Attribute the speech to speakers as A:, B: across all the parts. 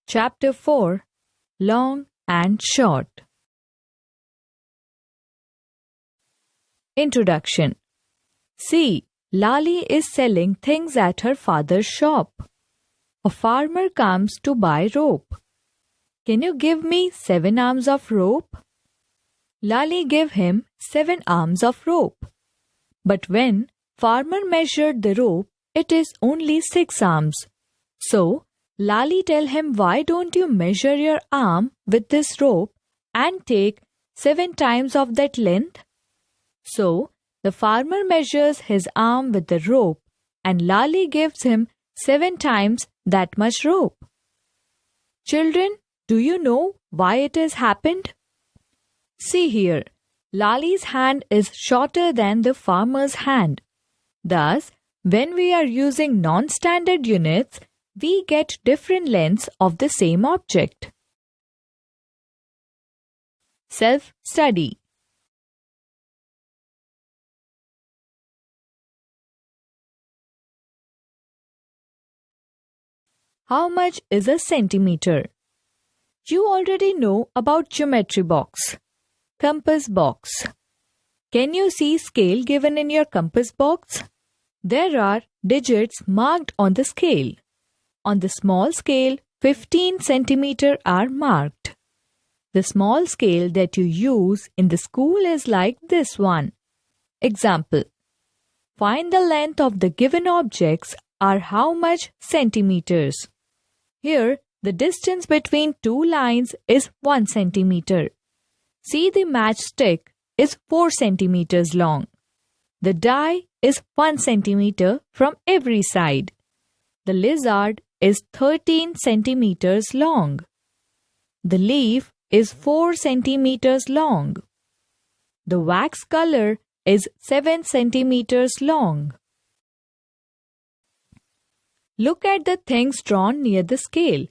A: Chapter 4 Long and Short. Introduction. See, Lali is selling things at her father's shop. A farmer comes to buy rope. Can you give me 7 arms of rope? Lali gave him 7 arms of rope. But when farmer measured the rope, it is only 6 arms. So, Lali tell him, why don't you measure your arm with this rope and take 7 times of that length? So, the farmer measures his arm with the rope and Lali gives him 7 times that much rope. Children, do you know why it has happened? See here, Lali's hand is shorter than the farmer's hand. Thus, when we are using non-standard units, we get different lengths of the same object. Self-study. How much is a centimeter? You already know about geometry box, compass box. Can you see scale given in your compass box? There are digits marked on the scale. On the small scale, 15 centimeter are marked. The small scale that you use in the school is like this one. Example. Find the length of the given objects are how much centimeters. Here, the distance between two lines is 1 centimeter. See, the matchstick is 4 centimeters long. The die is 1 centimeter from every side. The lizard is 13 centimeters long. The leaf is 4 centimeters long. The wax color is 7 centimeters long. Look at the things drawn near the scale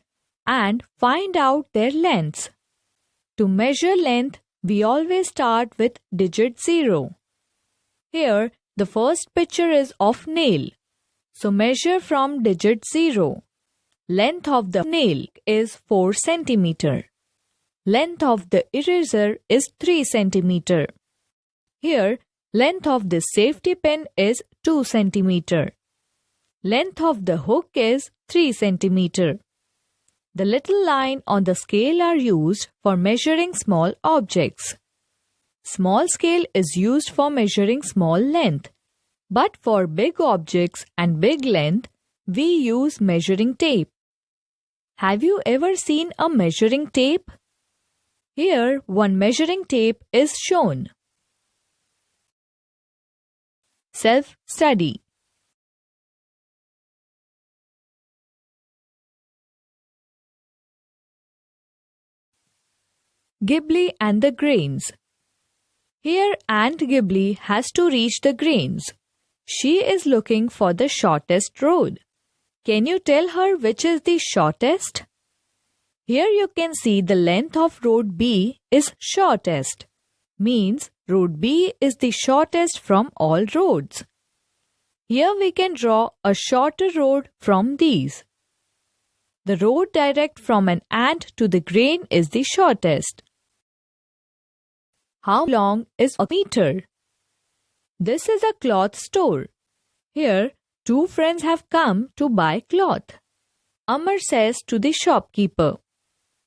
A: and find out their lengths. To measure length, we always start with digit 0. Here, the first picture is of nail. So measure from digit 0. Length of the nail is 4 centimeter. Length of the eraser is 3 centimeter. Here, length of the safety pin is 2 centimeter. Length of the hook is 3 centimeter. The little line on the scale are used for measuring small objects. Small scale is used for measuring small length. But for big objects and big length, we use measuring tape. Have you ever seen a measuring tape? Here, one measuring tape is shown. Self-study. Ghibli and the grains. Here, Aunt Ghibli has to reach the grains. She is looking for the shortest road. Can you tell her which is the shortest? Here you can see the length of road B is shortest. Means road B is the shortest from all roads. Here we can draw a shorter road from these. The road direct from an ant to the grain is the shortest. How long is a meter? This is a cloth store. Here, 2 friends have come to buy cloth. Amar says to the shopkeeper,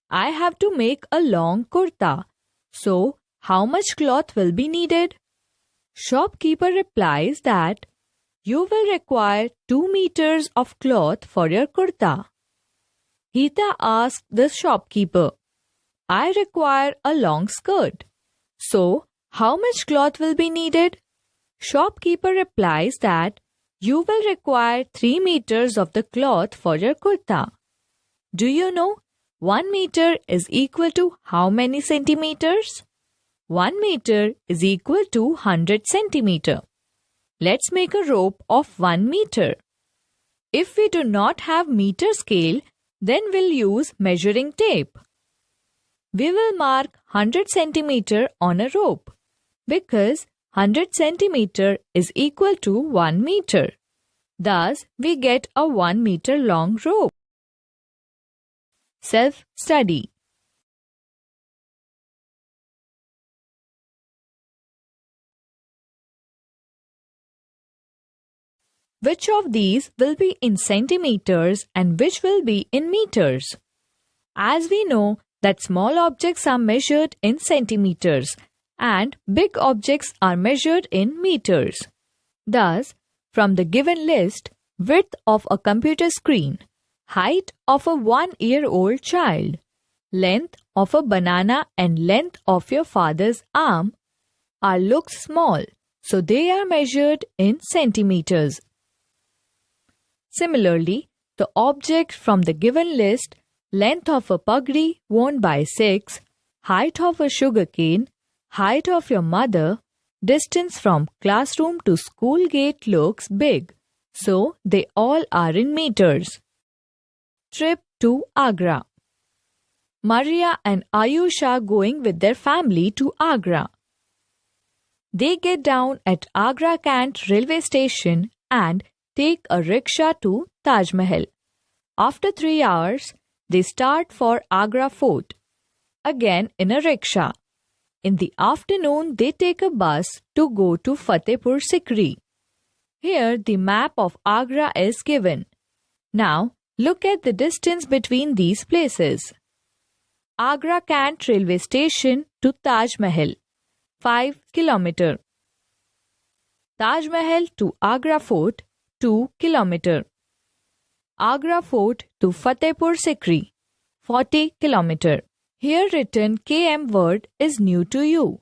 A: I have to make a long kurta. So, how much cloth will be needed? Shopkeeper replies that you will require 2 meters of cloth for your kurta. Hita asked the shopkeeper, I require a long skirt. So, how much cloth will be needed? Shopkeeper replies that you will require 3 meters of the cloth for your kurta. Do you know 1 meter is equal to how many centimeters? 1 meter is equal to 100 centimeter. Let's make a rope of 1 meter. If we do not have meter scale, then we'll use measuring tape. We will mark 100 centimeter on a rope because 100 centimeter is equal to 1 meter. Thus, we get a 1 meter long rope. Self-study. Which of these will be in centimeters and which will be in meters? As we know that small objects are measured in centimeters and big objects are measured in meters. Thus, from the given list, width of a computer screen, height of a 1-year-old child, length of a banana and length of your father's arm look small, so they are measured in centimeters. Similarly, the object from the given list, length of a pagdi worn by Sikhs, height of a sugarcane, height of your mother, distance from classroom to school gate looks big, so they all are in meters. Trip to Agra. Maria and Ayush are going with their family to Agra. They get down at Agra Cant railway station and take a rickshaw to Taj Mahal. After 3 hours, they start for Agra Fort, again in a rickshaw. In the afternoon, they take a bus to go to Fatehpur Sikri. Here, the map of Agra is given. Now, look at the distance between these places. Agra Cant railway station to Taj Mahal, 5 km. Taj Mahal to Agra Fort, 2 km. Agra Fort to Fatehpur Sikri, 40 km. Here written km word is new to you.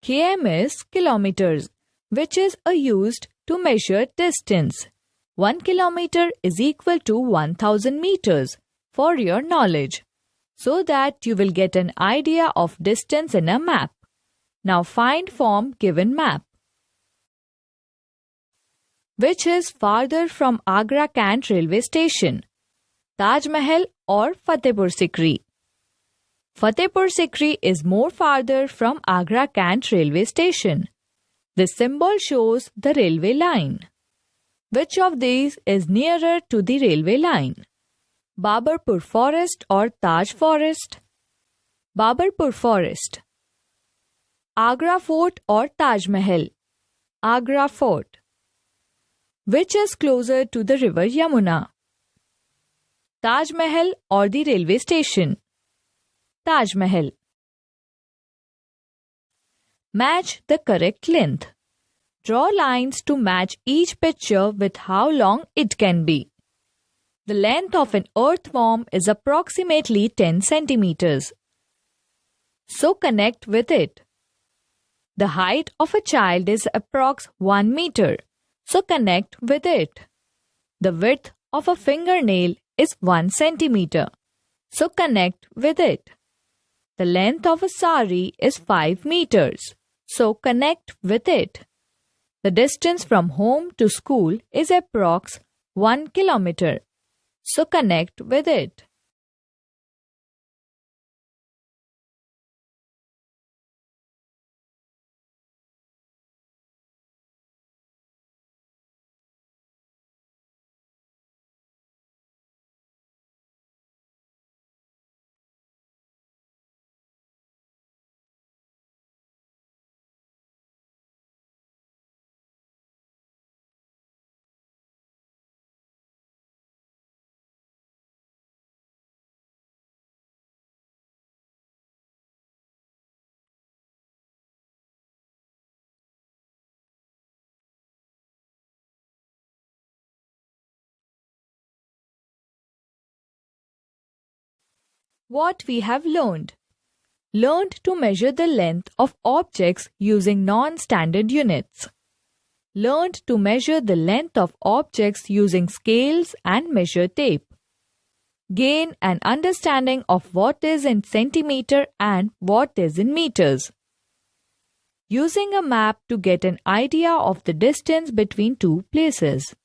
A: Km is kilometers, which is used to measure distance. 1 kilometer is equal to 1000 meters for your knowledge, so that you will get an idea of distance in a map. Now find from given map. Which is farther from Agra Cant railway station, Taj Mahal or Fatehpur Sikri? Fatehpur Sikri is more farther from Agra Cant railway station. The symbol shows the railway line. Which of these is nearer to the railway line? Babarpur Forest or Taj Forest? Babarpur Forest. Agra Fort or Taj Mahal? Agra Fort. Which is closer to the river Yamuna? Taj Mahal or the railway station? Taj Mahal. Match the correct length. Draw lines to match each picture with how long it can be. The length of an earthworm is approximately 10 centimeters. So connect with it. The height of a child is approx 1 meter. So connect with it. The width of a fingernail is 1 centimeter. So connect with it. The length of a sari is 5 meters. So connect with it. The distance from home to school is approx 1 kilometer. So connect with it. What we have learned. Learned to measure the length of objects using non-standard units. Learned to measure the length of objects using scales and measure tape. Gain an understanding of what is in centimeter and what is in meters. Using a map to get an idea of the distance between two places.